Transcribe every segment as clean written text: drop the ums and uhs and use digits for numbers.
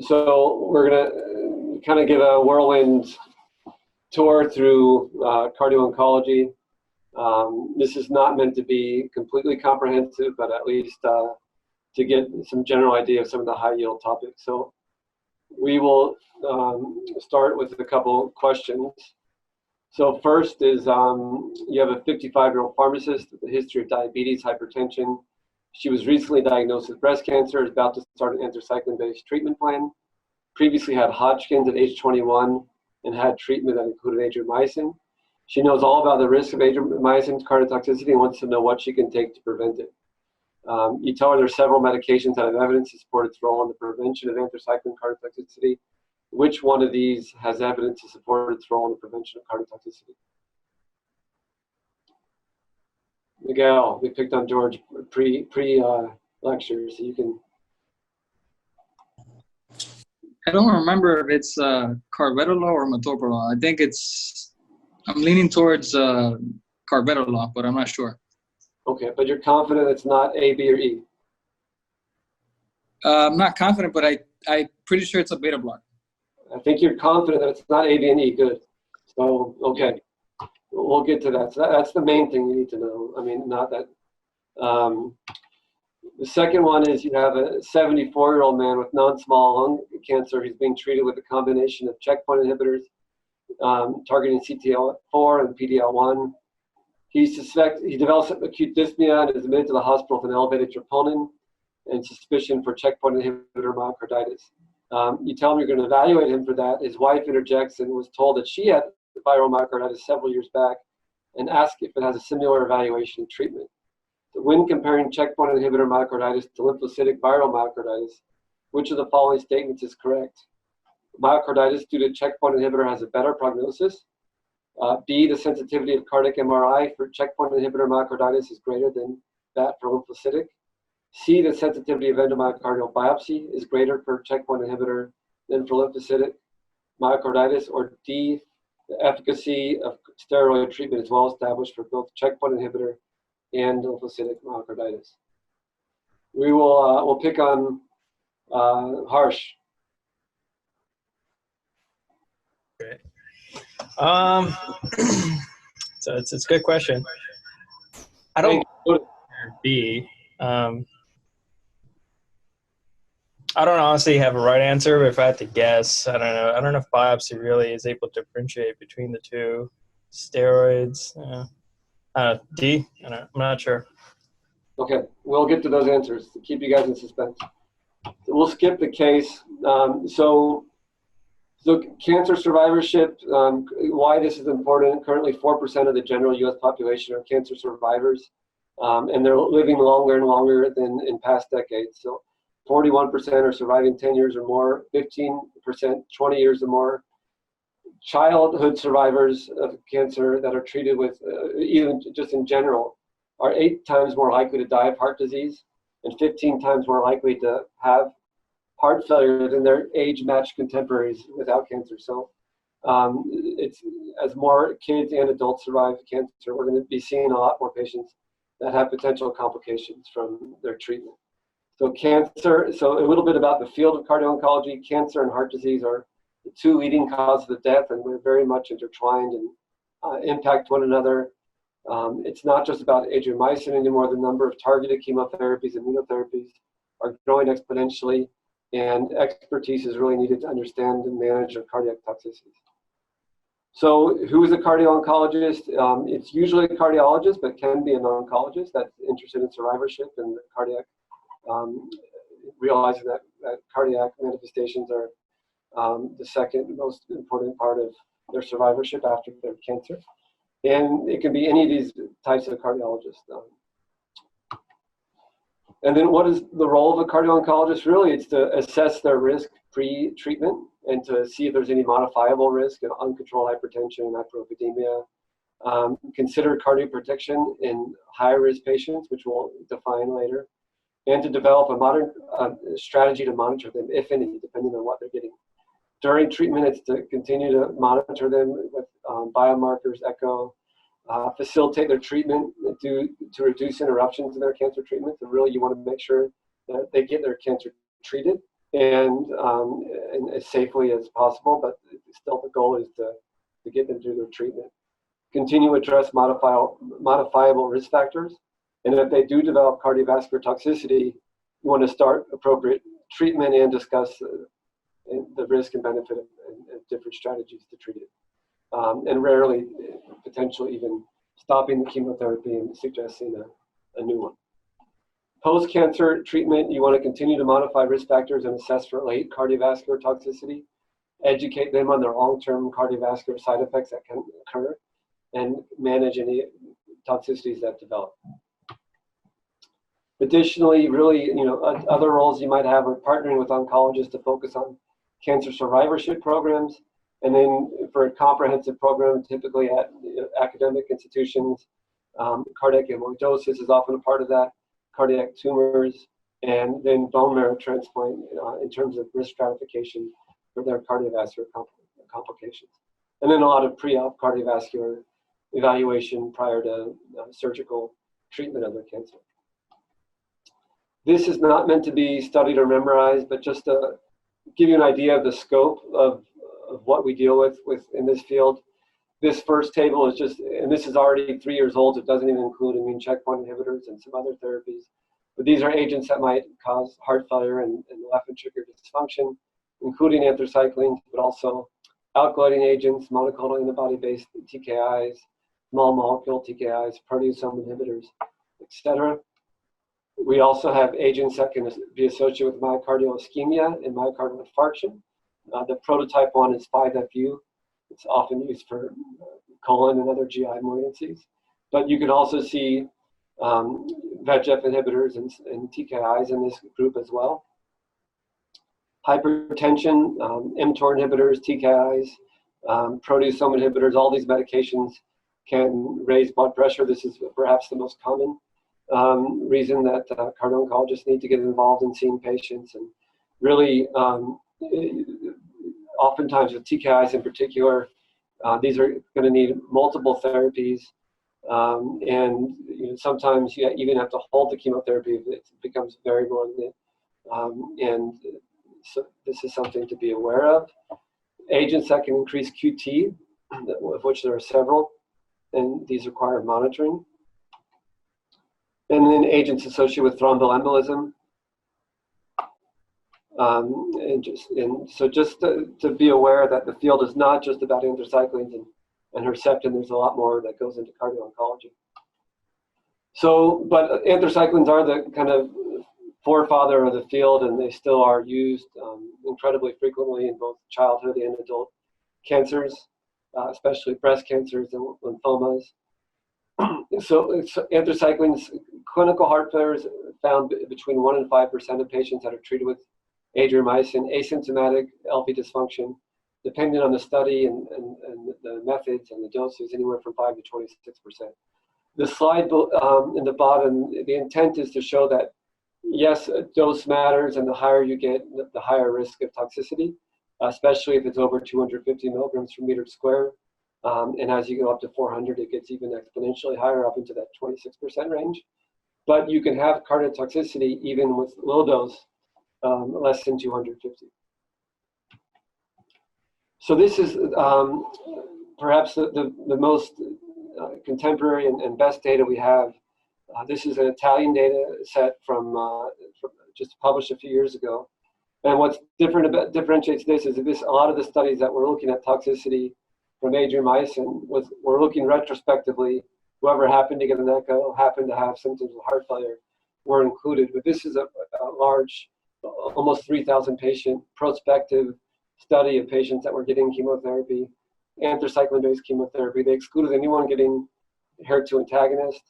So we're going to kind of give a whirlwind tour through cardio-oncology. This is not meant to be completely comprehensive, but at least to get some general idea of some of the high-yield topics. So we will start with a couple questions. So first is, you have a 55-year-old pharmacist with a history of diabetes, hypertension. She was recently diagnosed with breast cancer, is about to start an anthracycline-based treatment plan. Previously had Hodgkin's at age 21 and had treatment that included adriamycin. She knows all about the risk of adriamycin's cardiotoxicity and wants to know what she can take to prevent it. You tell her there are several medications that have evidence to support its role in the prevention of anthracycline cardiotoxicity. Which one of these has evidence to support its role in the prevention of cardiotoxicity? Miguel, we picked on George pre-lecture, so you can. I don't remember if it's carvedilol or metoprolol. I think I'm leaning towards carvedilol, but I'm not sure. Okay, but you're confident it's not A, B, or E? I'm not confident, but I'm pretty sure it's a beta blocker. I think you're confident that it's not A, B, and E. Good. So, okay. We'll get to that. So that's the main thing you need to know. I mean, not that. The second one is you have a 74-year-old man with non-small lung cancer. He's being treated with a combination of checkpoint inhibitors targeting CTLA4 and PD-L1. He develops acute dyspnea and is admitted to the hospital with an elevated troponin and suspicion for checkpoint inhibitor myocarditis. You tell him you're going to evaluate him for that. His wife interjects and was told that she had viral myocarditis several years back and asked if it has a similar evaluation and treatment. So when comparing checkpoint inhibitor myocarditis to lymphocytic viral myocarditis, which of the following statements is correct? Myocarditis due to checkpoint inhibitor has a better prognosis. B, the sensitivity of cardiac MRI for checkpoint inhibitor myocarditis is greater than that for lymphocytic. C, the sensitivity of endomyocardial biopsy is greater for checkpoint inhibitor than for lymphocytic myocarditis. Or D, the efficacy of steroid treatment is well established for both checkpoint inhibitor and lymphocytic myocarditis. We will we'll pick on Harsh. Great. So it's a good question. I don't B. I don't honestly have a right answer, but if I had to guess, I don't know. I don't know if biopsy really is able to differentiate between the two. Steroids, D. I'm not sure. Okay, we'll get to those answers to keep you guys in suspense. So we'll skip the case. So cancer survivorship, why this is important. Currently 4% of the general U.S. population are cancer survivors, and they're living longer and longer than in past decades. So 41% are surviving 10 years or more, 15% 20 years or more. Childhood survivors of cancer that are treated with, even just in general, are 8 times more likely to die of heart disease and 15 times more likely to have heart failure than their age-matched contemporaries without cancer. So it's as more kids and adults survive cancer, we're going to be seeing a lot more patients that have potential complications from their treatment. So cancer, so a little bit about the field of cardio-oncology. Cancer and heart disease are the 2 leading causes of death, and they're very much intertwined and impact one another. It's not just about adriamycin anymore. The number of targeted chemotherapies, immunotherapies are growing exponentially, and expertise is really needed to understand and manage their cardiac toxicities. So who is a cardio-oncologist? It's usually a cardiologist, but can be an oncologist that's interested in survivorship and cardiac, realizing that cardiac manifestations are the second most important part of their survivorship after their cancer. And it can be any of these types of cardiologists. And then what is the role of a cardio-oncologist? Really, it's to assess their risk pre-treatment and to see if there's any modifiable risk of uncontrolled hypertension, hyperlipidemia. Consider cardioprotection in high-risk patients, which we'll define later, and to develop a modern strategy to monitor them, if any, depending on what they're getting. During treatment, it's to continue to monitor them with biomarkers, echo, facilitate their treatment to reduce interruptions in their cancer treatment. So really, you want to make sure that they get their cancer treated and as safely as possible, but still the goal is to get them through their treatment. Continue to address modifiable risk factors, and if they do develop cardiovascular toxicity, you want to start appropriate treatment and discuss the risk and benefit of different strategies to treat it. And rarely, potentially even stopping the chemotherapy and suggesting a new one. Post-cancer treatment, you want to continue to modify risk factors and assess for late cardiovascular toxicity, educate them on their long-term cardiovascular side effects that can occur, and manage any toxicities that develop. Additionally, really, other roles you might have are partnering with oncologists to focus on cancer survivorship programs, and then for a comprehensive program, typically at academic institutions, cardiac amyloidosis is often a part of that, cardiac tumors, and then bone marrow transplant in terms of risk stratification for their cardiovascular complications. And then a lot of pre-op cardiovascular evaluation prior to surgical treatment of their cancer. This is not meant to be studied or memorized, but just to give you an idea of the scope of what we deal with in this field. This first table is just, and this is already 3 years old, it doesn't even include immune checkpoint inhibitors and some other therapies. But these are agents that might cause heart failure and left ventricular dysfunction, including anthracyclines, but also alkylating agents, monoclonal antibody-based TKIs, small molecule TKIs, proteasome inhibitors, etc. We also have agents that can be associated with myocardial ischemia and myocardial infarction. The prototype one is 5-FU. It's often used for colon and other GI malignancies. But you can also see VEGF inhibitors and TKIs in this group as well. Hypertension, mTOR inhibitors, TKIs, proteasome inhibitors, all these medications can raise blood pressure. This is perhaps the most common reason that cardio-oncologists need to get involved in seeing patients. And really, oftentimes with TKIs in particular, these are going to need multiple therapies, and sometimes you even have to hold the chemotherapy if it becomes very malignant. And so this is something to be aware of. Agents that can increase QT, of which there are several, and these require monitoring. And then agents associated with thromboembolism. So just to be aware that the field is not just about anthracyclines and Herceptin, there's a lot more that goes into cardio-oncology. So, but anthracyclines are the kind of forefather of the field, and they still are used incredibly frequently in both childhood and adult cancers, especially breast cancers and lymphomas. So anthracyclines, clinical heart failure is found between 1 and 5% of patients that are treated with adriamycin, asymptomatic LV dysfunction, depending on the study and the methods and the doses, anywhere from 5 to 26%. The slide in the bottom, the intent is to show that, yes, dose matters, and the higher you get, the higher risk of toxicity, especially if it's over 250 milligrams per meter square. And as you go up to 400, it gets even exponentially higher, up into that 26% range. But you can have cardiotoxicity even with low dose, less than 250. So this is perhaps the most contemporary and best data we have. This is an Italian data set from just published a few years ago. And what's differentiates this is that a lot of the studies that we're looking at toxicity from adriamycin we're looking retrospectively. Whoever happened to get an echo, happened to have symptoms of heart failure, were included. But this is a large, almost 3,000 patient prospective study of patients that were getting chemotherapy, anthracycline-based chemotherapy. They excluded anyone getting HER2 antagonist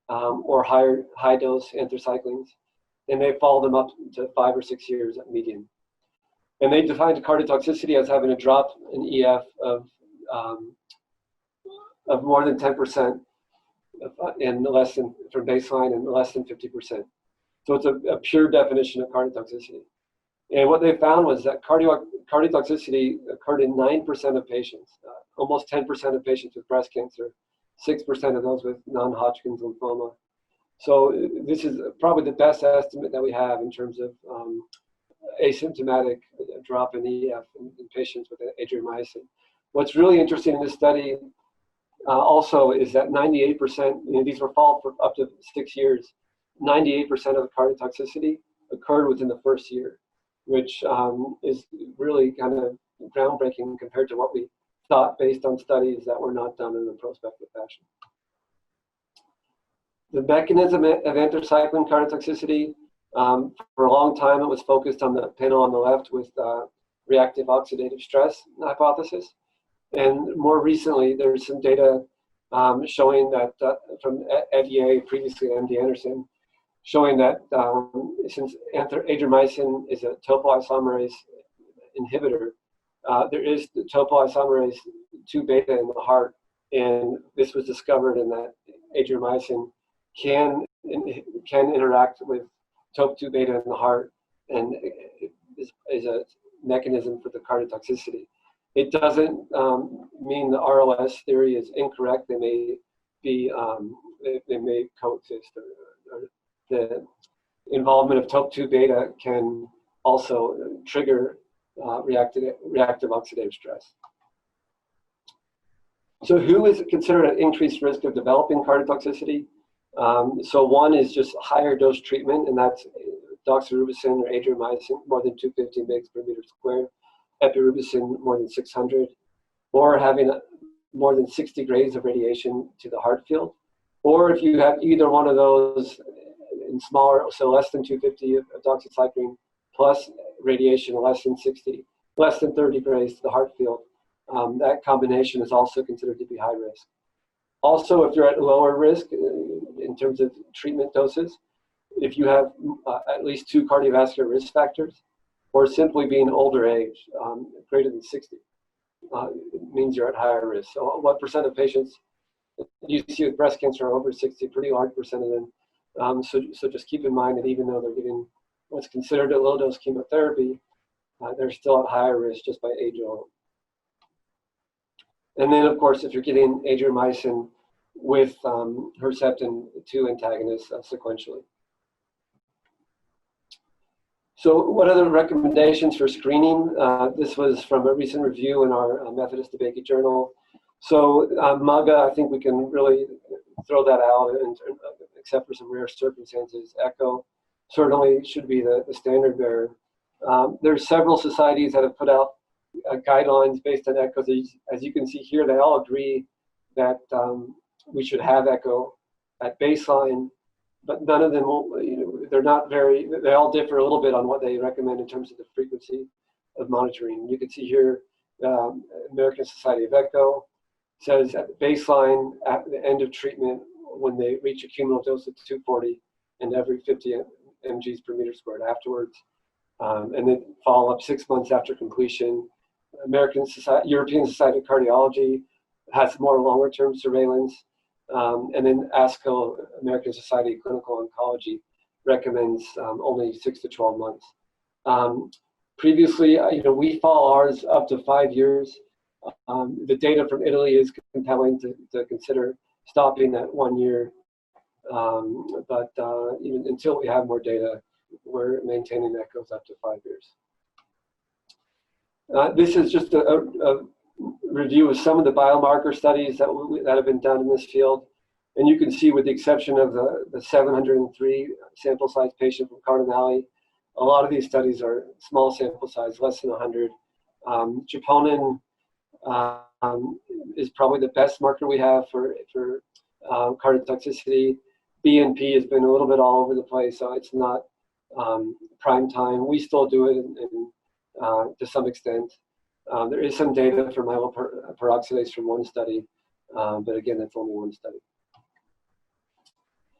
or high dose anthracyclines, and they followed them up to 5 or 6 years at median. And they defined cardiotoxicity as having a drop in EF of more than 10% and less than from baseline and less than 50%. So it's a pure definition of cardiotoxicity. And what they found was that cardiotoxicity occurred in 9% of patients, almost 10% of patients with breast cancer, 6% of those with non-Hodgkin's lymphoma. So this is probably the best estimate that we have in terms of asymptomatic drop in EF in patients with adriamycin. What's really interesting in this study also is that 98%, these were followed for up to 6 years, 98% of the cardiotoxicity occurred within the first year, which is really kind of groundbreaking compared to what we thought based on studies that were not done in a prospective fashion. The mechanism of anthracycline cardiotoxicity, for a long time it was focused on the panel on the left with reactive oxidative stress hypothesis. And more recently, there's some data showing that from FDA, previously MD Anderson, showing that since adriamycin is a topoisomerase inhibitor, there is the topoisomerase 2 beta in the heart, and this was discovered in that adriamycin can interact with TOP2 beta in the heart and is a mechanism for the cardiotoxicity. It doesn't mean the RLS theory is incorrect. They may be, they may coexist. Or the involvement of TOP2 beta can also trigger reactive oxidative stress. So who is considered at increased risk of developing cardiotoxicity? So one is just higher dose treatment, and that's doxorubicin or adriamycin, more than 250 mg per meter squared, epirubicin more than 600, or having more than 60 grays of radiation to the heart field. Or if you have either one of those in smaller, so less than 250 of doxycycline plus radiation less than 60, less than 30 grays to the heart field, that combination is also considered to be high risk. Also, if you're at lower risk in terms of treatment doses, if you have at least 2 cardiovascular risk factors, or simply being older age, greater than 60, it means you're at higher risk. So what percent of patients you see with breast cancer are over 60? Pretty large percent of them. So just keep in mind that even though they're getting what's considered a low-dose chemotherapy, they're still at higher risk just by age alone. And then, of course, if you're getting adriamycin with Herceptin 2 antagonists sequentially. So what are the recommendations for screening? This was from a recent review in our Methodist DeBakey journal. So MUGA, I think we can really throw that out, and, except for some rare circumstances. ECHO certainly should be the standard bearer. There's several societies that have put out guidelines based on echoes. As you can see here, they all agree that we should have echo at baseline, but none of them will, they're not very, they all differ a little bit on what they recommend in terms of the frequency of monitoring. You can see here, American Society of Echo says at the baseline, at the end of treatment, when they reach a cumulative dose of 240 and every 50 mgs per meter squared afterwards, and then follow up 6 months after completion. European Society of Cardiology has more longer-term surveillance, and then ASCO, American Society of Clinical Oncology, recommends only 6 to 12 months. Previously, we follow ours up to 5 years. The data from Italy is compelling to consider stopping at 1 year, but even until we have more data, we're maintaining echoes up to 5 years. This is just a review of some of the biomarker studies that have been done in this field. And you can see, with the exception of the 703 sample size patient from Cardinale, a lot of these studies are small sample size, less than 100. Troponin is probably the best marker we have for cardiotoxicity. BNP has been a little bit all over the place, so it's not prime time. We still do it to some extent. There is some data for myeloperoxidase from one study, but again, that's only one study.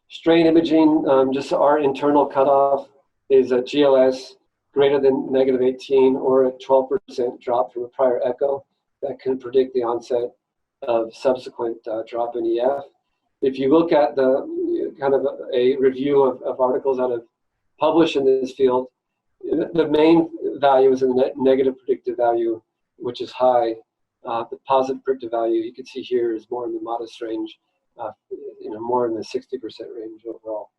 Strain imaging, just our internal cutoff is a GLS greater than -18 or a 12% drop from a prior echo that can predict the onset of subsequent drop in EF. If you look at the kind of a review of articles that have published in this field, the main value is the negative predictive value, which is high. The positive predictive value you can see here is more in the modest range, more in the 60% range overall.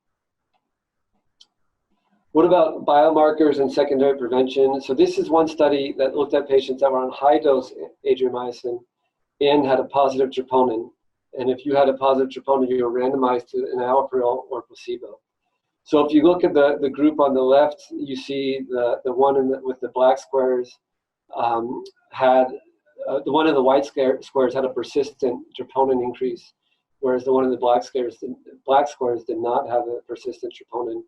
What about biomarkers and secondary prevention? So this is one study that looked at patients that were on high-dose adriamycin and had a positive troponin. And if you had a positive troponin, you were randomized to an enalapril or placebo. So if you look at the group on the left, you see the one with the black squares had, the one in the white squares had a persistent troponin increase, whereas the one in the black squares did not have a persistent troponin.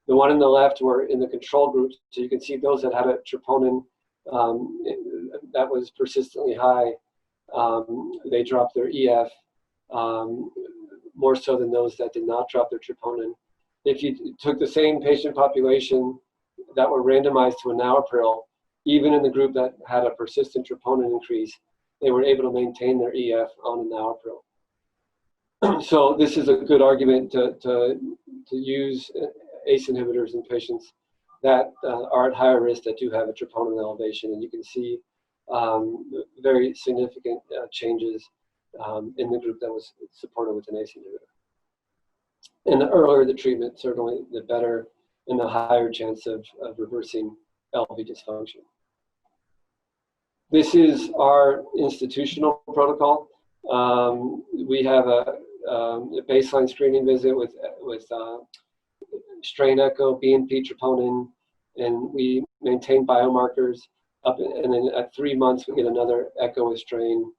The one in the left were in the control group, so you can see those that had a troponin that was persistently high, they dropped their EF more so than those that did not drop their troponin. If you took the same patient population that were randomized to enalapril, even in the group that had a persistent troponin increase, they were able to maintain their EF on enalapril. So this is a good argument to use ACE inhibitors in patients that are at higher risk that do have a troponin elevation, and you can see very significant changes in the group that was supported with an ACE inhibitor. And the earlier the treatment, certainly the better and the higher chance of reversing LV dysfunction. This is our institutional protocol. We have a baseline screening visit with strain echo, BNP troponin, and we maintain biomarkers up, and then at 3 months we get another echo with strain,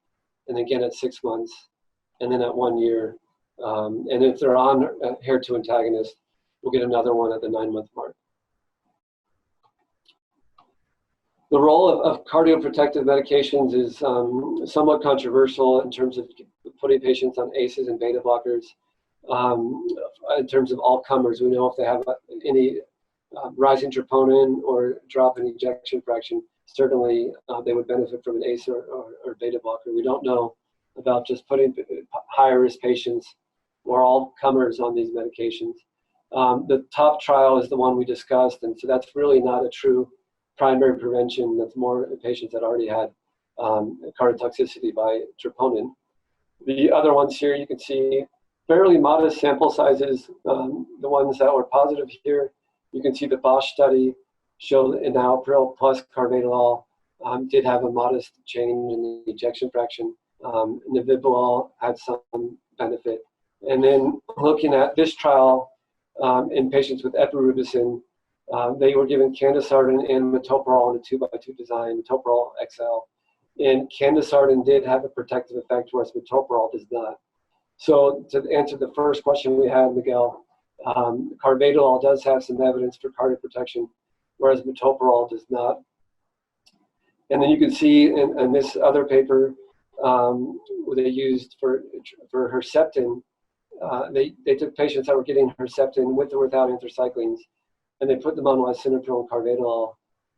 and again at 6 months, and then at 1 year. And if they're on HER2 antagonist, we'll get another one at the 9-month mark. The role of cardioprotective medications is somewhat controversial in terms of putting patients on ACEs and beta blockers. In terms of all comers, we know if they have any rising troponin or drop in ejection fraction, certainly they would benefit from an ACE or beta blocker. We don't know about just putting higher risk patients or all comers on these medications. The top trial is the one we discussed, and so that's really not a true primary prevention. That's more patients that already had cardiotoxicity by troponin. The other ones here, you can see fairly modest sample sizes. The ones that were positive here, you can see the Bosch study showed enalapril plus carvedilol did have a modest change in the ejection fraction. Nebivolol had some benefit. And then looking at this trial in patients with epirubicin, they were given candesartan and metoprolol in a 2x2 design, metoprolol XL. And candesartan did have a protective effect, whereas metoprolol does not. So to answer the first question we had, Miguel, carvedilol does have some evidence for cardioprotection, whereas metoprolol does not. And then you can see in this other paper, they used for Herceptin, they took patients that were getting Herceptin with or without anthracyclines, and they put them on lisinopril and carvedilol.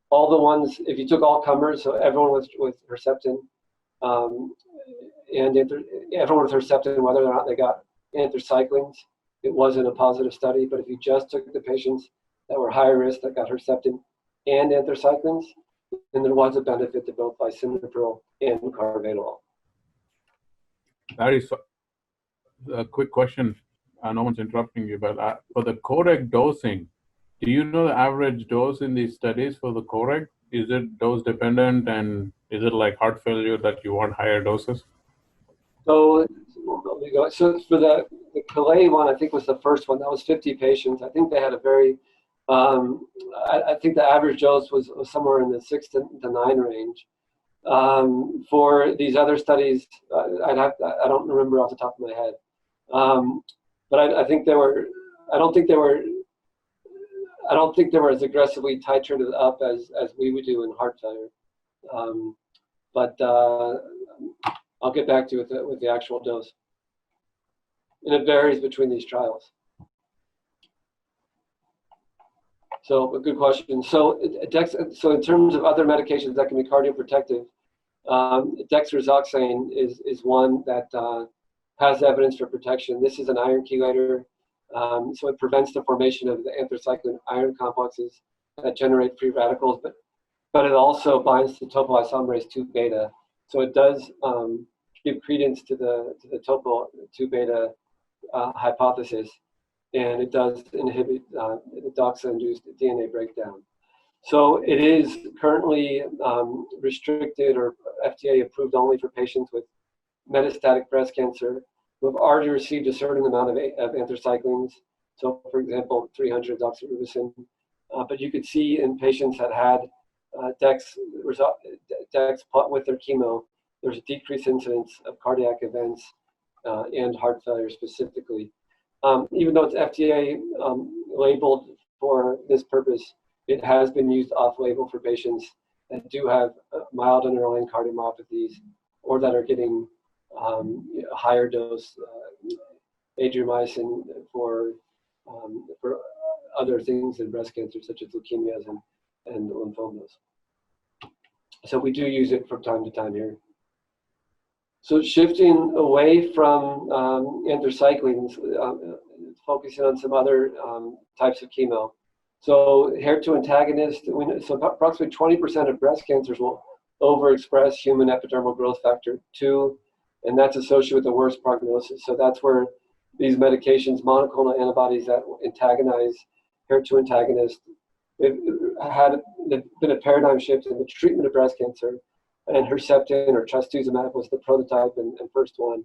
All the ones, if you took all comers, so everyone with Herceptin, and everyone with Herceptin, whether or not they got anthracyclines, it wasn't a positive study. But if you just took the patients that were higher risk that got Herceptin and anthracyclines, then there was a benefit to both lisinopril and carvedilol. That is a quick question. No one's interrupting you, but for the correct dosing, do you know the average dose in these studies for the correct? Is it dose dependent, and is it like heart failure that you want higher doses? So for the Calais one, I think was the first one. That was 50 patients. I think they had a very, I think the average dose was somewhere in the 6 to 9 range. For these other studies, I don't remember off the top of my head. But I think they were, I don't think they were as aggressively titrated up as we would do in heart failure. But I'll get back to you with the actual dose. And it varies between these trials. So a good question. So in terms of other medications that can be cardioprotective, dexrazoxane is one that has evidence for protection. This is an iron chelator, so it prevents the formation of the anthracycline iron complexes that generate free radicals, but it also binds to topoisomerase 2 beta. So it does give credence to the topo 2 beta hypothesis. and it does inhibit the DOXA-induced DNA breakdown. So it is currently restricted or FDA approved only for patients with metastatic breast cancer who have already received a certain amount of anthracyclines. So, for example, 300 doxorubicin. But you could see in patients that had DEX with their chemo, there's a decreased incidence of cardiac events and heart failure specifically. Even though it's FDA labeled for this purpose, it has been used off-label for patients that do have mild underlying cardiomyopathies or that are getting higher dose adriamycin for other things in breast cancer, such as leukemias and lymphomas. So we do use it from time to time here. So shifting away from anthracyclines, focusing on some other types of chemo. So HER2 antagonists, so approximately 20% of breast cancers will overexpress human epidermal growth factor 2, and that's associated with a worse prognosis. So that's where these medications, monoclonal antibodies that antagonize HER2 antagonists, there's been a paradigm shift in the treatment of breast cancer, and Herceptin or Trastuzumab was the prototype and first one.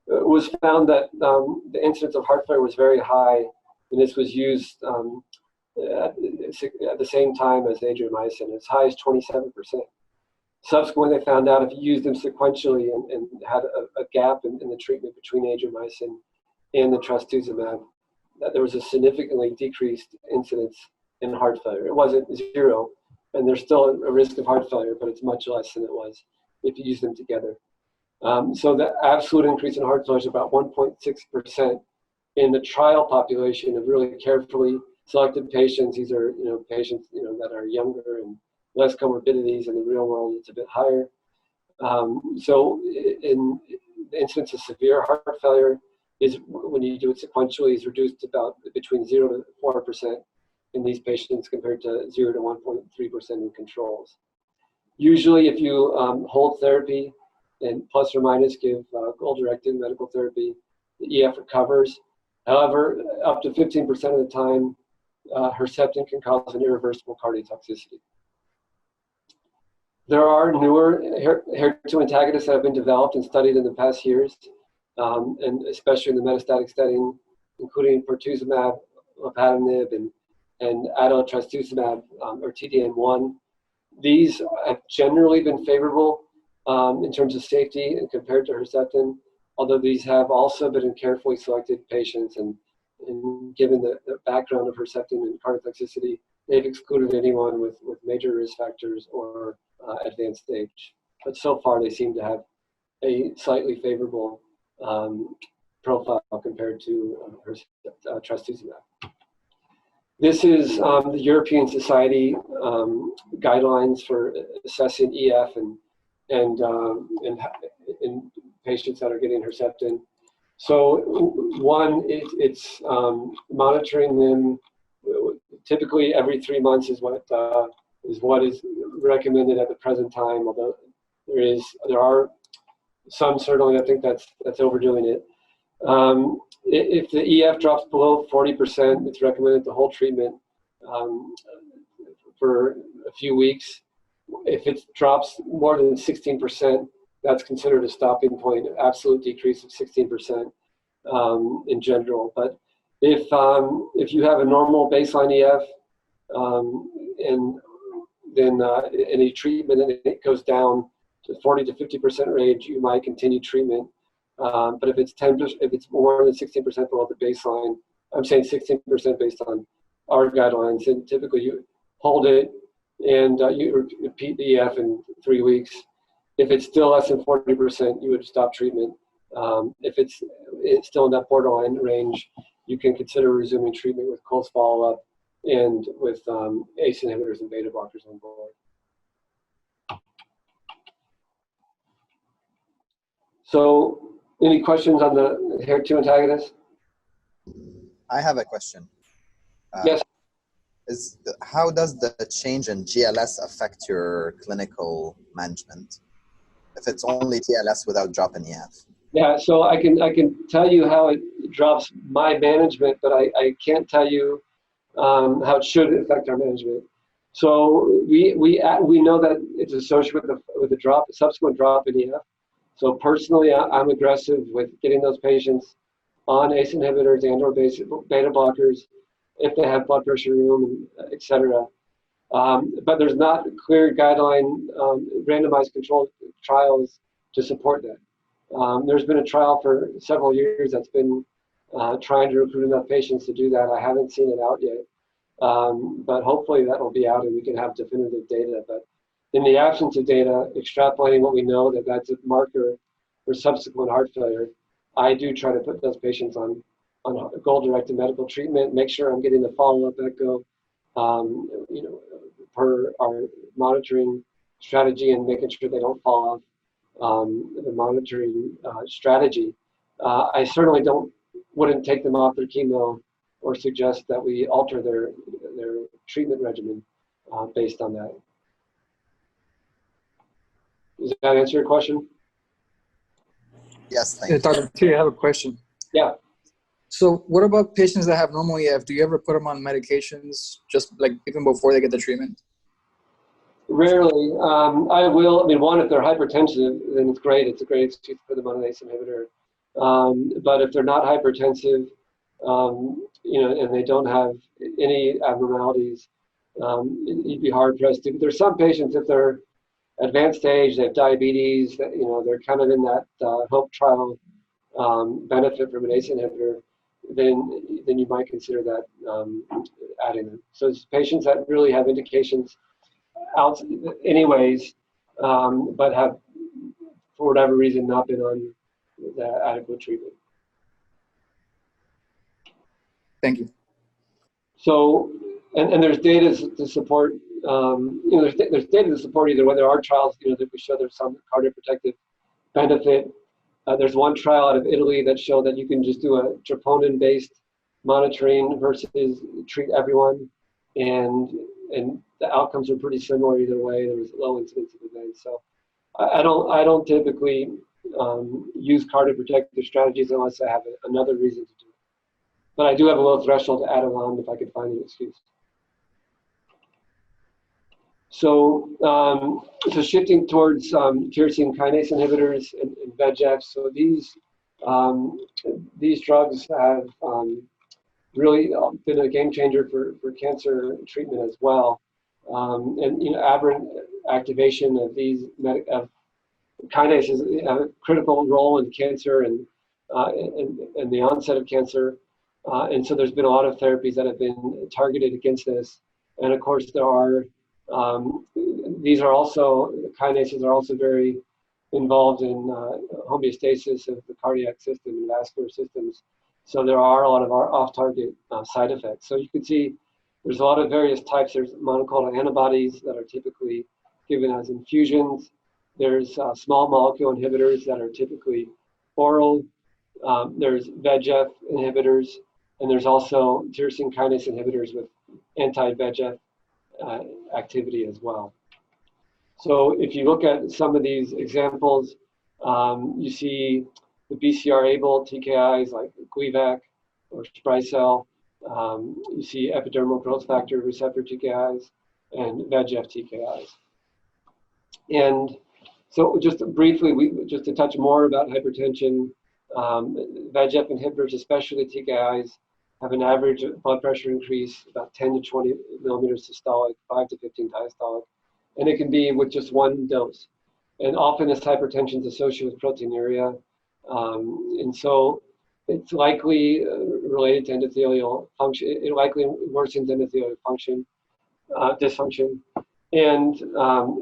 It was found that the incidence of heart failure was very high, and this was used at the same time as adriamycin, as high as 27%. Subsequently, they found out if you used them sequentially and had a gap in the treatment between adriamycin and the Trastuzumab, that there was a significantly decreased incidence in heart failure. It wasn't zero, and there's still a risk of heart failure, but it's much less than it was if you use them together. So the absolute increase in heart failure is about 1.6% in the trial population of really carefully selected patients. These are patients that are younger and less comorbidities. In the real world, it's a bit higher. So in the incidence of severe heart failure is, when you do it sequentially, is reduced to about between 0 to 4% in these patients compared to 0 to 1.3% in controls. Usually, if you hold therapy and plus or minus give goal-directed medical therapy, the EF recovers. However, up to 15% of the time, Herceptin can cause an irreversible cardiotoxicity. There are newer HER2 antagonists that have been developed and studied in the past years, and especially in the metastatic setting, including pertuzumab, lopatinib, and adatrastuzumab, or TDN1. These have generally been favorable in terms of safety and compared to Herceptin, although these have also been in carefully selected patients, and given the background of Herceptin and cardiotoxicity, they've excluded anyone with major risk factors or advanced stage. But so far, they seem to have a slightly favorable profile compared to Trastuzumab. This is the European Society guidelines for assessing EF and in patients that are getting Herceptin. So one, it's monitoring them typically every 3 months is what is recommended at the present time. Although there are some certainly I think that's overdoing it. If the EF drops below 40%, it's recommended to hold treatment for a few weeks. If it drops more than 16%, that's considered a stopping point, an absolute decrease of 16% in general. But if you have a normal baseline EF and then any treatment and it goes down to 40 to 50% range, you might continue treatment. But if it's more than 16% below the baseline, I'm saying 16% based on our guidelines, and typically you hold it and you repeat the EF in 3 weeks. If it's still less than 40%, you would stop treatment. If it's still in that borderline range, you can consider resuming treatment with close follow-up and with ACE inhibitors and beta blockers on board. So, any questions on the HER2 antagonist? I have a question. Yes. How does the change in GLS affect your clinical management? If it's only GLS without drop in EF? Yeah, so I can tell you how it drops my management, but I can't tell you how it should affect our management. So we know that it's associated with a subsequent drop in EF. So personally, I'm aggressive with getting those patients on ACE inhibitors and/or beta blockers if they have blood pressure room, et cetera. But there's not clear guideline randomized controlled trials to support that. There's been a trial for several years that's been trying to recruit enough patients to do that. I haven't seen it out yet, but hopefully that will be out and we can have definitive data. But in the absence of data, extrapolating what we know that that's a marker for subsequent heart failure, I do try to put those patients on goal-directed medical treatment, make sure I'm getting the follow-up echo, per our monitoring strategy and making sure they don't fall off the monitoring strategy. I certainly wouldn't take them off their chemo or suggest that we alter their treatment regimen based on that. Does that answer your question? Yes, thank you. Dr. T, I have a question. Yeah. So what about patients that have normal EF? Do you ever put them on medications just like even before they get the treatment? Rarely. I will. I mean, one, if they're hypertensive, then it's great. It's a great excuse to put them on an ACE inhibitor. But if they're not hypertensive, and they don't have any abnormalities, you'd be hard pressed to. There's some patients, if they're advanced stage, they have diabetes, they're kind of in that HOPE trial benefit from an ACE inhibitor, then you might consider that adding them. So it's patients that really have indications out anyways, but have, for whatever reason, not been on the adequate treatment. Thank you. So, and there's data to support, there's data to support either way. There are trials, that we show there's some cardioprotective benefit. There's one trial out of Italy that showed that you can just do a troponin-based monitoring versus treat everyone, and the outcomes are pretty similar either way. There was low incidence of events. So I don't typically use cardioprotective strategies unless I have another reason to do it. But I do have a low threshold to add it on if I could find an excuse. So, so shifting towards tyrosine kinase inhibitors and VEGF. So these drugs have really been a game changer for cancer treatment as well. And aberrant activation of these kinases have a critical role in cancer and the onset of cancer. And so there's been a lot of therapies that have been targeted against this. And of course, there are kinases are also very involved in homeostasis of the cardiac system and vascular systems. So there are a lot of off-target side effects. So you can see there's a lot of various types. There's monoclonal antibodies that are typically given as infusions. There's small molecule inhibitors that are typically oral. There's VEGF inhibitors, and there's also tyrosine kinase inhibitors with anti-VEGF activity as well. So if you look at some of these examples, you see the BCR-ABL TKIs like Gleevec or Sprycel. You see epidermal growth factor receptor TKIs and VEGF TKIs. And so just briefly, just to touch more about hypertension, VEGF inhibitors, especially TKIs, have an average blood pressure increase about 10 to 20 millimeters systolic, 5 to 15 diastolic, and it can be with just one dose. And often this hypertension is associated with proteinuria, and so it's likely related to endothelial function. It likely worsens endothelial function, dysfunction, and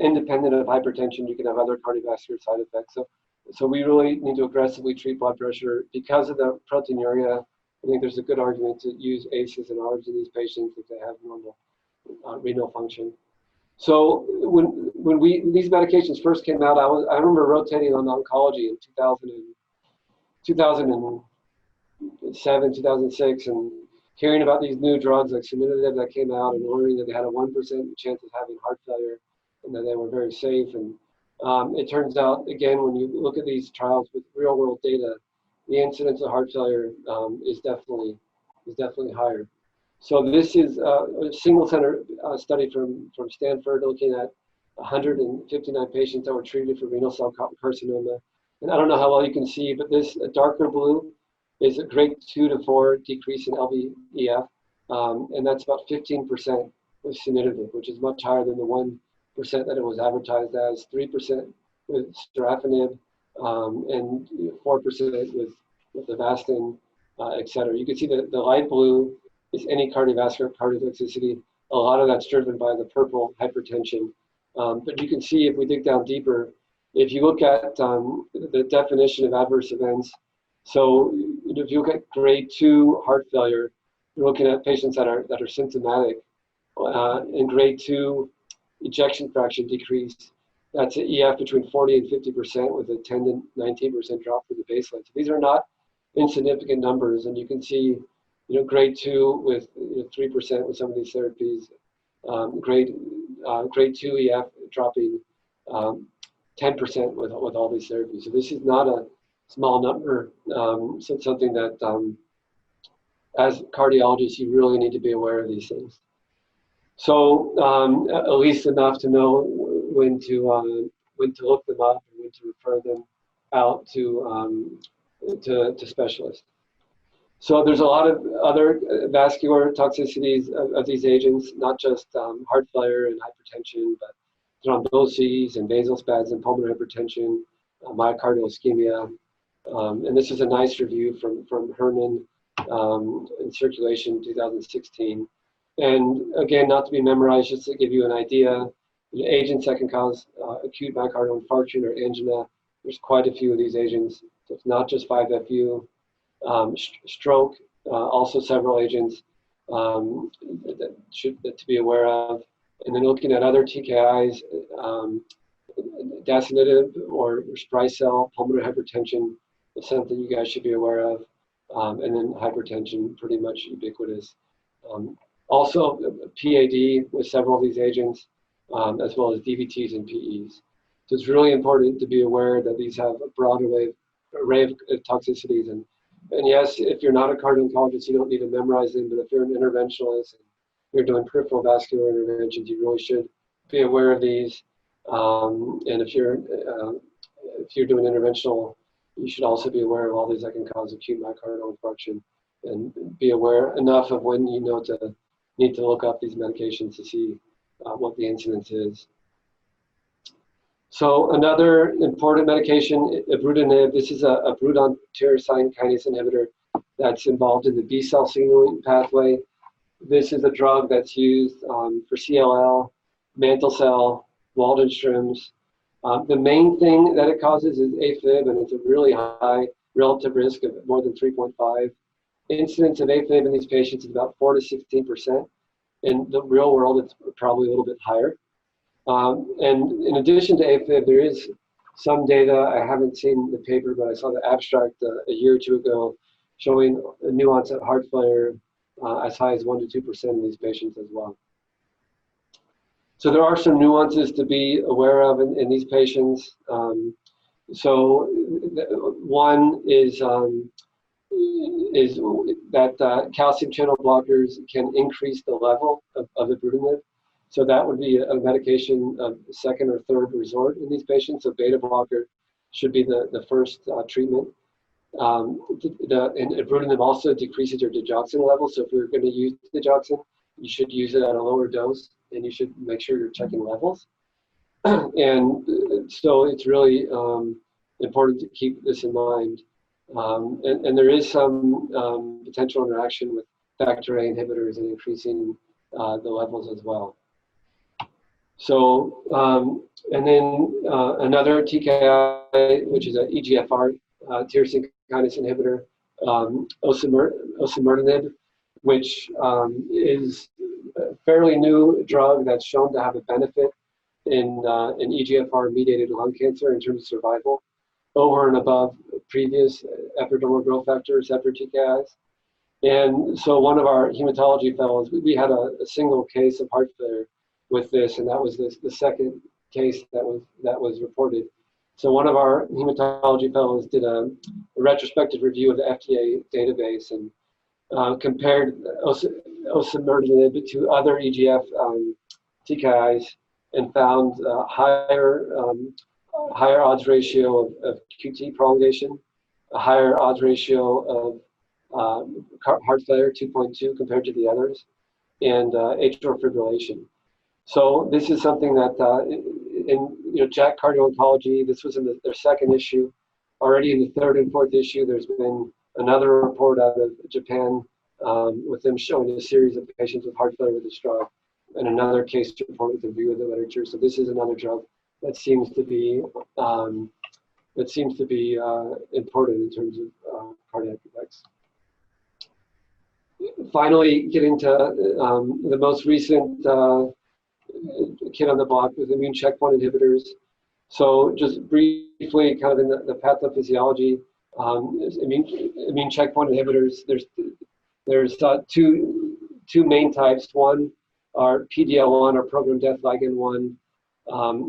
independent of hypertension, you can have other cardiovascular side effects. So we really need to aggressively treat blood pressure because of the proteinuria. I think there's a good argument to use ACEs and ARBs in these patients if they have normal renal function. So when these medications first came out, I remember rotating on oncology in 2007, 2006, and hearing about these new drugs like sunitinib that came out and learning that they had a 1% chance of having heart failure and that they were very safe. And It turns out, again, when you look at these trials with real-world data, the incidence of heart failure is definitely higher. So this is a single-center study from Stanford looking at 159 patients that were treated for renal cell carcinoma. And I don't know how well you can see, but this darker blue is a grade 2 to 4 decrease in LVEF, and that's about 15% with sunitinib, which is much higher than the 1% that it was advertised as, 3% with sorafenib, and 4% with Avastin, et cetera. You can see that the light blue is any cardiovascular cardiotoxicity. A lot of that's driven by the purple hypertension. But you can see if we dig down deeper, if you look at the definition of adverse events, so if you look at grade 2 heart failure, you're looking at patients that are symptomatic. In grade 2 ejection fraction decrease, that's an EF between 40 and 50% with a 10 to 19% drop from the baseline. So these are not insignificant numbers, and you can see, grade 2 with 3% with some of these therapies, grade 2 EF dropping 10% with all these therapies. So this is not a small number. So it's something that, as cardiologists, you really need to be aware of these things. So at least enough to know when to look them up and when to refer them out to specialists. So there's a lot of other vascular toxicities of these agents, not just heart failure and hypertension, but thromboses and vasospasm, pulmonary hypertension, myocardial ischemia. And this is a nice review from Herman in Circulation 2016. And again, not to be memorized, just to give you an idea, the agents that can cause acute myocardial infarction or angina, there's quite a few of these agents. So it's not just 5-FU. Stroke, also several agents to be aware of. And then looking at other TKIs, dasatinib or Sprycel, pulmonary hypertension is something you guys should be aware of. And then hypertension, pretty much ubiquitous. Also, PAD with several of these agents, as well as DVTs and PEs. So it's really important to be aware that these have a broad array of toxicities. And yes, if you're not a cardio-oncologist, you don't need to memorize them, but if you're an interventionalist and you're doing peripheral vascular interventions, you really should be aware of these. And if you're doing interventional, you should also be aware of all these that can cause acute myocardial infarction, and be aware enough of when you need to look up these medications to see what the incidence is. So another important medication, ibrutinib, this is a Bruton tyrosine kinase inhibitor that's involved in the B cell signaling pathway. This is a drug that's used for CLL, mantle cell, Waldenstrom's. The main thing that it causes is AFib, and it's a really high relative risk of more than 3.5. Incidence of AFib in these patients is about 4 to 16%. In the real world, it's probably a little bit higher. And in addition to AFib, there is some data, I haven't seen the paper, but I saw the abstract a year or two ago showing a new onset heart failure as high as 1 to 2% in these patients as well. So there are some nuances to be aware of in these patients. So one is that calcium channel blockers can increase the level of ibrutinib. So that would be a medication of second or third resort in these patients. So beta blocker should be the first treatment. And ibrutinib also decreases your digoxin level. So if you're going to use digoxin, you should use it at a lower dose, and you should make sure you're checking levels. And so it's really important to keep this in mind. And there is some potential interaction with factor A inhibitors and increasing the levels as well. So, and then another TKI, which is an EGFR tyrosine kinase inhibitor, osimertinib, which is a fairly new drug that's shown to have a benefit in EGFR-mediated lung cancer in terms of survival, over and above previous epidermal growth factor receptor TKIs. And so one of our hematology fellows, we had a single case of heart failure with this, and that was the second case that was reported. So one of our hematology fellows did a retrospective review of the FDA database and compared osimertinib to other EGF TKIs and found higher odds ratio of QT prolongation, a higher odds ratio of heart failure 2.2 compared to the others, and atrial fibrillation. So this is something that in JACC Cardio-Oncology, this was in their second issue. Already in the third and fourth issue, there's been another report out of Japan with them showing a series of patients with heart failure with a stroke, and another case report with a view of the literature. So this is another drug that seems to be important in terms of cardiac effects. Finally, getting to the most recent kid on the block with immune checkpoint inhibitors. So just briefly, kind of in the pathophysiology, immune checkpoint inhibitors. There's two main types. One are PD-L1 or programmed death ligand 1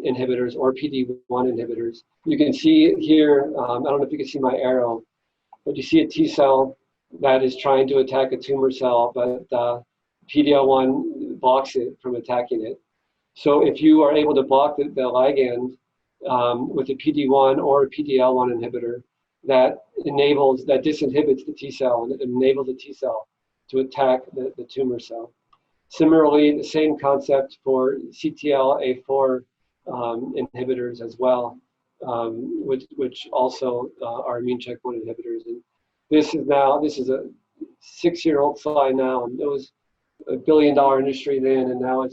inhibitors or PD-1 inhibitors. You can see here, I don't know if you can see my arrow, but you see a T cell that is trying to attack a tumor cell, but PD-L1 blocks it from attacking it. So if you are able to block the ligand with a PD-1 or a PD-L1 inhibitor, that disinhibits the T cell and enables the T cell to attack the tumor cell. Similarly, the same concept for CTLA4 inhibitors as well, which also are immune checkpoint inhibitors. And this is a 6-year-old slide now, and it was $1 billion industry then, and now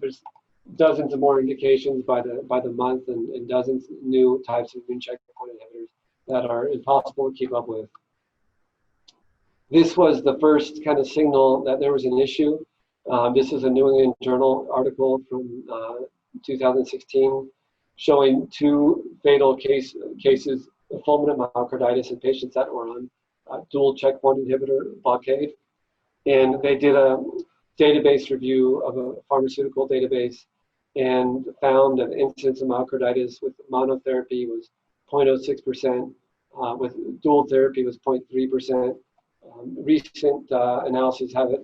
there's dozens of more indications by the month, and dozens of new types of immune checkpoint inhibitors that are impossible to keep up with. This was the first kind of signal that there was an issue. This is a New England Journal article from 2016 showing 2 fatal cases of fulminant myocarditis in patients that were on dual checkpoint inhibitor blockade. And they did a database review of a pharmaceutical database and found that the incidence of myocarditis with monotherapy was 0.06%, with dual therapy was 0.3%. Recent analyses have it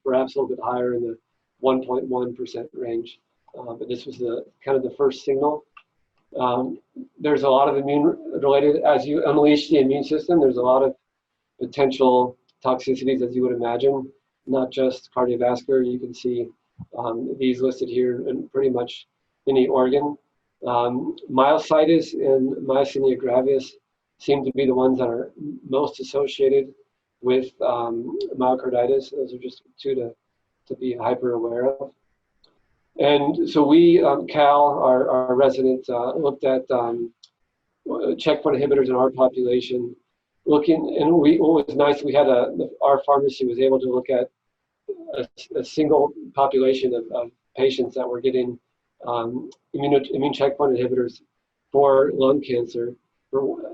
perhaps a little bit higher in the 1.1% range, but this was kind of the first signal. There's a lot of immune-related, as you unleash the immune system, there's a lot of potential toxicities, as you would imagine, not just cardiovascular. You can see these listed here in pretty much any organ. Myositis and myasthenia gravis seem to be the ones that are most associated with myocarditis. Those are just 2 to be hyper aware of. And so we, Cal, our resident, looked at checkpoint inhibitors in our population. What was nice, we had our pharmacy was able to look at a single population of patients that were getting immune checkpoint inhibitors for lung cancer,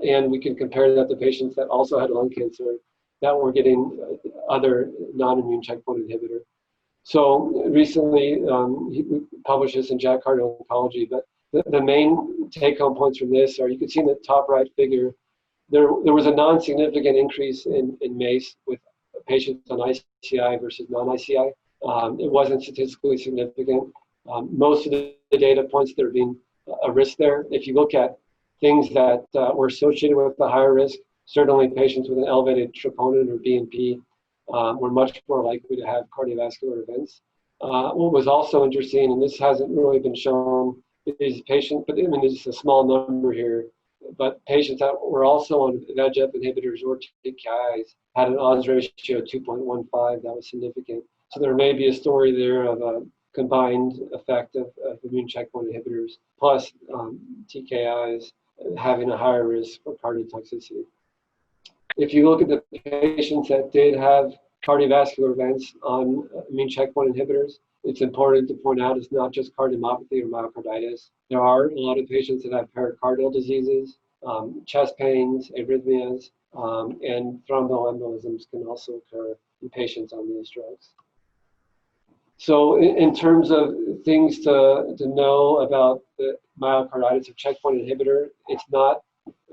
and we can compare that to patients that also had lung cancer that were getting other non-immune checkpoint inhibitor. So recently, we published this in JACC Cardio-Oncology, but the main take-home points from this are, you can see in the top right figure, there was a non-significant increase in MACE with patients on ICI versus non-ICI. It wasn't statistically significant. Most of the data points there being a risk there. If you look at things that were associated with the higher risk, certainly patients with an elevated troponin or BNP were much more likely to have cardiovascular events. What was also interesting, and this hasn't really been shown, is patients, but I mean, it's a small number here, but patients that were also on VEGF inhibitors or TKIs had an odds ratio of 2.15 that was significant. So there may be a story there of a combined effect of immune checkpoint inhibitors plus TKIs having a higher risk for cardiotoxicity. If you look at the patients that did have cardiovascular events on immune checkpoint inhibitors, it's important to point out it's not just cardiomyopathy or myocarditis. There are a lot of patients that have pericardial diseases, chest pains, arrhythmias, and thromboembolisms can also occur in patients on these drugs. So in terms of things to know about the myocarditis or checkpoint inhibitor, it's not,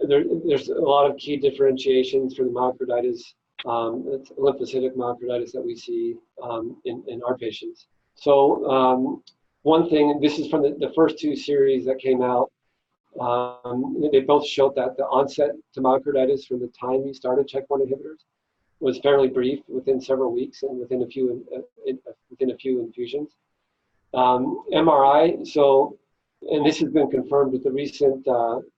there's a lot of key differentiations for the myocarditis, it's lymphocytic myocarditis that we see in our patients. So one thing, this is from the first two series that came out, they both showed that the onset to myocarditis from the time you started checkpoint inhibitors was fairly brief, within several weeks and within a few infusions. MRI, so, and this has been confirmed with the recent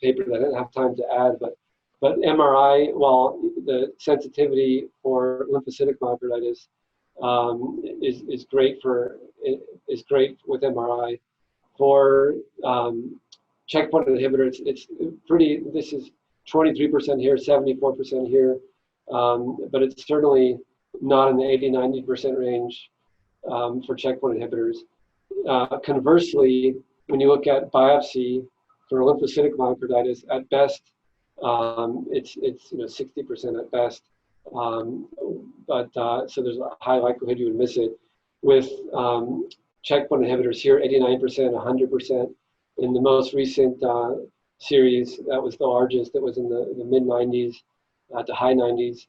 paper that I didn't have time to add, but MRI, while the sensitivity for lymphocytic myocarditis is great with MRI. For checkpoint inhibitors, it's pretty, this is 23% here, 74% here, but it's certainly not in the 80-90% range for checkpoint inhibitors. Conversely, when you look at biopsy for lymphocytic myocarditis, at best, it's 60% at best, so there's a high likelihood you would miss it. With checkpoint inhibitors here, 89%, 100%. In the most recent series, that was the largest, that was in the mid-90s to high 90s.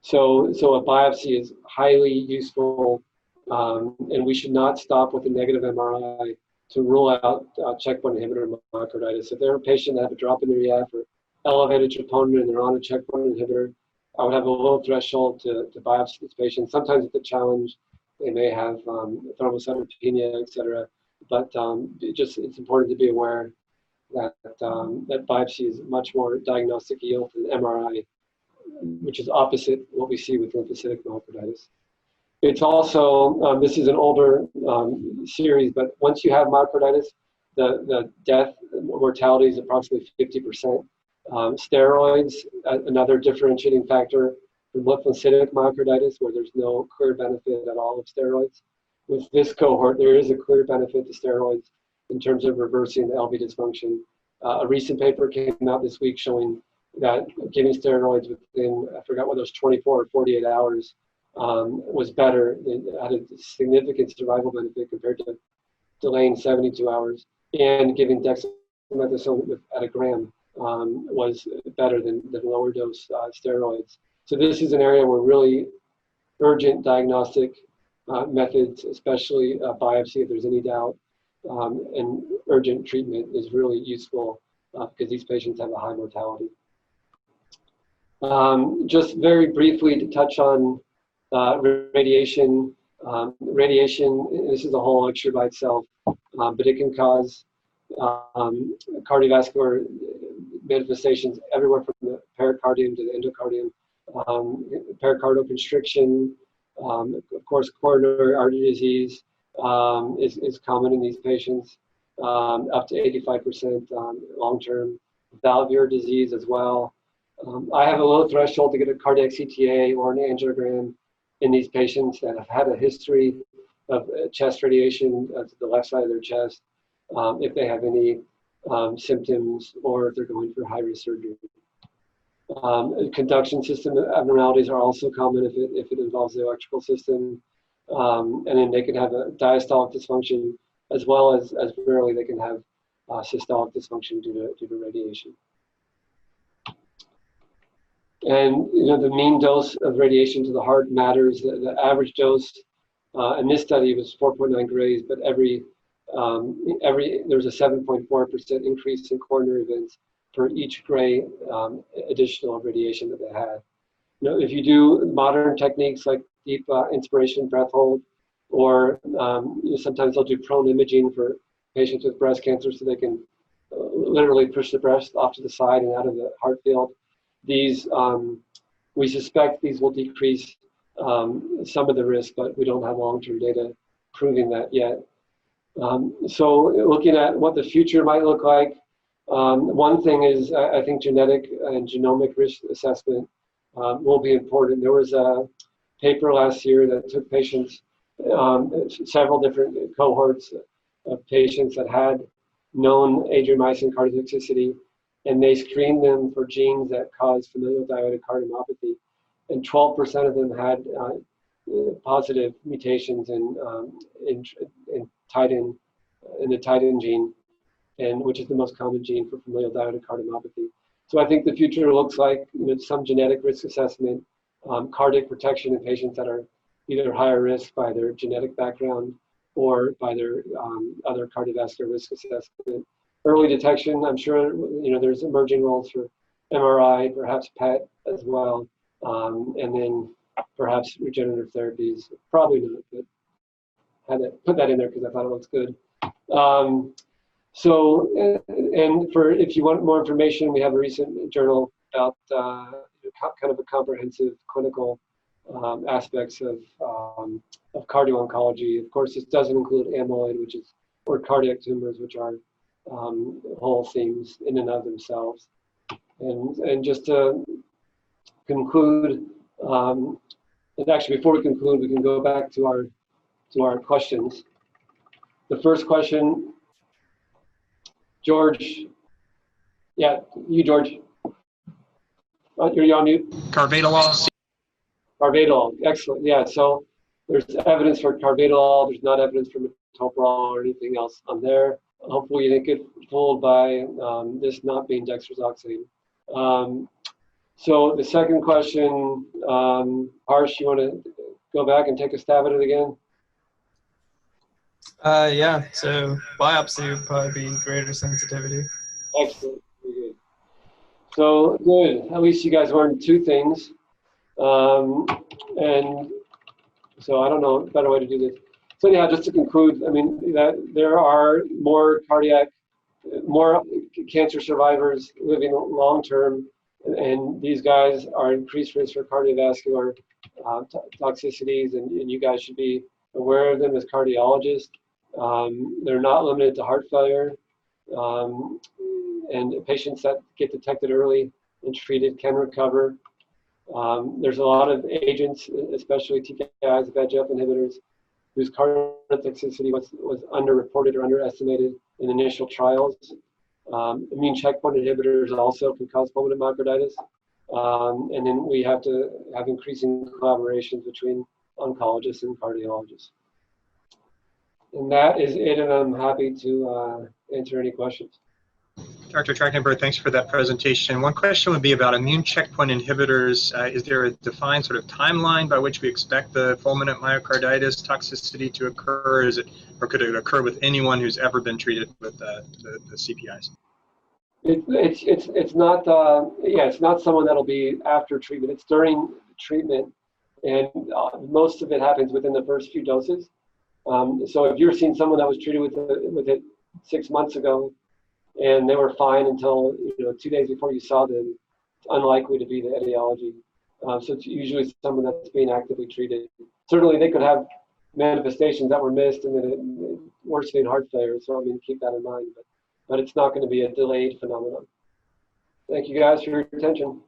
So a biopsy is highly useful, and we should not stop with a negative MRI to rule out checkpoint inhibitor myocarditis. If they're a patient that have a drop in their EF or elevated troponin and they're on a checkpoint inhibitor, I would have a low threshold to biopsy this patient. Sometimes it's a challenge. They may have thrombocytopenia, et cetera. But it's important to be aware that that biopsy is much more diagnostic yield than MRI, which is opposite what we see with lymphocytic myocarditis. It's also, this is an older series, but once you have myocarditis, the death mortality is approximately 50%. Steroids, another differentiating factor from lymphocytic myocarditis, where there's no clear benefit at all of steroids. With this cohort, there is a clear benefit to steroids in terms of reversing the LV dysfunction. A recent paper came out this week showing that giving steroids within, I forgot whether it was 24 or 48 hours, was better. It had a significant survival benefit compared to delaying 72 hours. And giving dexamethasone at a gram was better than lower dose steroids. So this is an area where really urgent diagnostic methods, especially biopsy if there's any doubt, and urgent treatment is really useful because these patients have a high mortality. Just very briefly to touch on radiation. Radiation, this is a whole lecture by itself, but it can cause cardiovascular manifestations everywhere from the pericardium to the endocardium. Pericardial constriction, of course, coronary artery disease is common in these patients, up to 85% long-term. Valvular disease as well. I have a low threshold to get a cardiac CTA or an angiogram in these patients that have had a history of chest radiation to the left side of their chest, if they have any symptoms or if they're going for high-risk surgery. Conduction system abnormalities are also common if it involves the electrical system, and then they can have a diastolic dysfunction as well as rarely they can have systolic dysfunction due to radiation. And the mean dose of radiation to the heart matters. The average dose in this study was 4.9 grays, but there was a 7.4% increase in coronary events for each gray additional radiation that they had. If you do modern techniques like deep inspiration, breath hold, or sometimes they'll do prone imaging for patients with breast cancer so they can literally push the breast off to the side and out of the heart field. These, we suspect these will decrease some of the risk, but we don't have long-term data proving that yet. So looking at what the future might look like, one thing is I think genetic and genomic risk assessment will be important. There was a paper last year that took patients, several different cohorts of patients that had known Adriamycin cardiotoxicity, and they screened them for genes that cause familial diabetic cardiomyopathy, and 12% of them had positive mutations in Titin, in the Titin gene, and which is the most common gene for familial diabetic cardiomyopathy. So I think the future looks like some genetic risk assessment, cardiac protection in patients that are either higher risk by their genetic background or by their other cardiovascular risk assessment. Early detection, I'm sure there's emerging roles for MRI, perhaps PET as well, and then perhaps regenerative therapies. Probably not, but had to put that in there because I thought it looks good. So, and for if you want more information, we have a recent journal about kind of a comprehensive clinical aspects of cardio-oncology. Of course, this doesn't include amyloid, or cardiac tumors, which are whole themes in and of themselves. And just to conclude, and actually before we conclude, we can go back to our questions. The first question, George. Yeah, you, George. You're on mute. Carvedilol. Carvedilol, excellent. Yeah, so there's evidence for carvedilol. There's not evidence for metoprolol or anything else on there. Hopefully you didn't get fooled by this not being dexrazoxane. So the second question, Harsh, you want to go back and take a stab at it again? Yeah, so biopsy would probably be greater sensitivity. Excellent, very good. So good, at least you guys learned two things. And so I don't know a better way to do this. So yeah, just to conclude, I mean, that there are more cancer survivors living long-term, and these guys are increased risk for cardiovascular toxicities, and you guys should be aware of them as cardiologists. They're not limited to heart failure, and patients that get detected early and treated can recover. There's a lot of agents, especially TKIs, VEGF inhibitors, whose cardiotoxicity was underreported or underestimated in initial trials. Immune checkpoint inhibitors also can cause pulmonary myocarditis. And then we have to have increasing collaborations between oncologists and cardiologists. And that is it, and I'm happy to answer any questions. Dr. Trachtenberg, thanks for that presentation. One question would be about immune checkpoint inhibitors. Is there a defined sort of timeline by which we expect the fulminant myocarditis toxicity to occur? Or could it occur with anyone who's ever been treated with the CPIs? It's not it's not someone that'll be after treatment. It's during treatment, and most of it happens within the first few doses. So if you're seeing someone that was treated with it 6 months ago, and they were fine until 2 days before you saw them, it's unlikely to be the etiology. So it's usually someone that's being actively treated. Certainly they could have manifestations that were missed and then worsening heart failure. So I mean, keep that in mind. But it's not going to be a delayed phenomenon. Thank you guys for your attention.